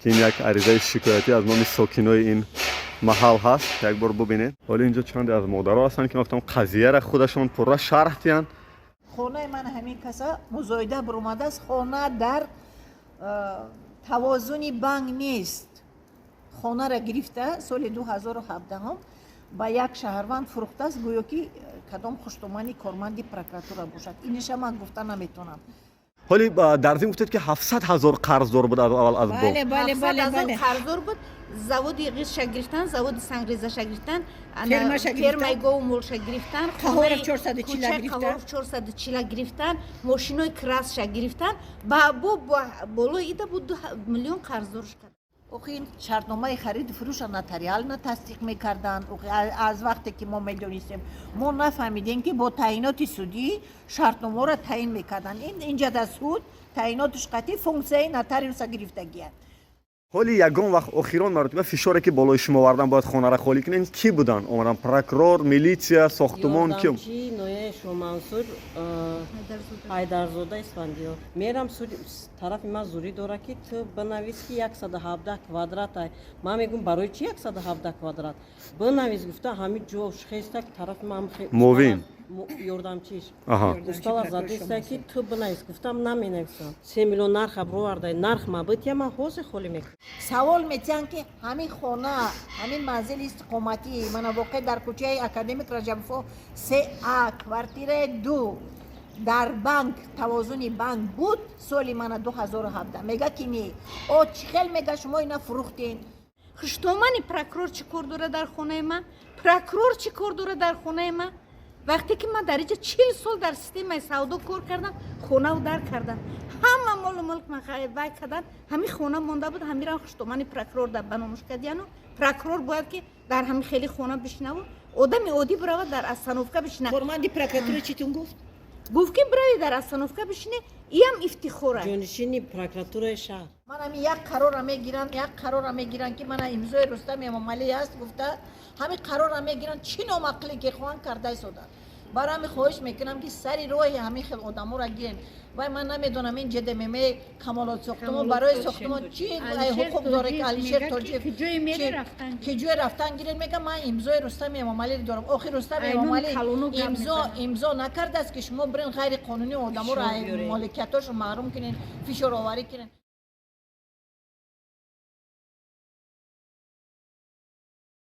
که این یک عریضه شکایتی از نام ساکنای این محل هست. یک بار ببینید. ولی اینجا چند از مادرها هستن که گفتم قضیه را خودشون پورا شرح دین. خانه من همین کسا مزایده برآمده است. خانه در توازن بانک نیست. خانه را گرفته سال 2017 هم با یک شهروند فروخته است، گویا که کدام پشتوانی کارمندی پروکراتور باشد. اینش من گفتن نمیتونم. ولی در ضمن گفتید که 700,000 قرضدار بود از اول از بله بله بله بله. قرضدار بود. زواد غیز گرفتن، زواد سنگریزه گرفتن، فرمای گاو مولش گرفتن، قهور 440 گرفتن، 440 گرفتن، ماشینای کراس گرفتن. با بالای ایده بود 2 میلیون قرضدارش کرد. این شرطنامه خرید فروش نotarial نه تصدیق میکردن. از وقتی که ما میدونستیم ما نفهمیدیم که با تعیینات سودی شرطنامه را تعیین میکردن. اینجا در سود تعییناتش قطعی فونکسیون نotarius گرفتگیه. ولی یگان وقت اخیران مرتبه فشاری که بالای شما آوردن باید خانه را خالی کنین کی بودن؟ اومدن پروکرور، میلیسیا، ساختمان کی؟ یاردمچی نویه شومنصور حیدرزاده اسفندیار. میرم طرف من زوری داره که تو بنویس که 117 کوادرات ای. من میگم برای چی 117 کوادرات؟ بنویس. گفته همین جوش خیسته که طرف من موین یاردمچیش. گفتم زاده است که تو بنویس. گفتم نمینویسم. 3 میلیون نرخ برآورده. نرخ ما بود یا من حوض خالی میکنم. سوال میتونن که همین خانه همین منزل استقامتی من واقع در کوچه اکادمیک رجب‌فو 3A کوارتیر 2 در بانک توازن بانک بود سال من 2017 میگه که نی او چخل میگه شما اینا فروختین. خشتومانی پروکرور چی کار داره در خونه من؟ پروکرور چی کار داره در خونه من؟ وقتی که من در اینجا 40 سال در سیستم سودا کار کردم، خونه رو در کردم، همه مال و ملک من وای کردن، همین خونه مونده بود، همین را خشتومانی پروکرور در بنامش کردیانو. پروکرور باید که در همین خیلی خونه بشینه و آدم عادی برای در استانوفکا بشینه. کارمند پروکراتور چیتون گفت؟ گفت که برای در استانوفکا بشینه، اینم افتخاره. جانشینی پروکراتور شهر. من همین 1 قرار میگیرن که من امضای رستم امامعلی است گفته همین قرار میگیرن چی نامعقولی که خوان کرده سودا. برام خواهش میکنم که سری روی همین خیلی آدما را گیرن. و من نمیدونم این جدممه کمالات ساختمان برای ساختمان چی حقوق داره که علیشیر تاجی که جوی رفتن گیرن. میگم من امضای رستم امامعلی دارم. آخر رستم امامعلی امضا نکرده است که شما برین غیر قانونی آدما را مالکیتاشو محروم کنین، فشار آوری کنین.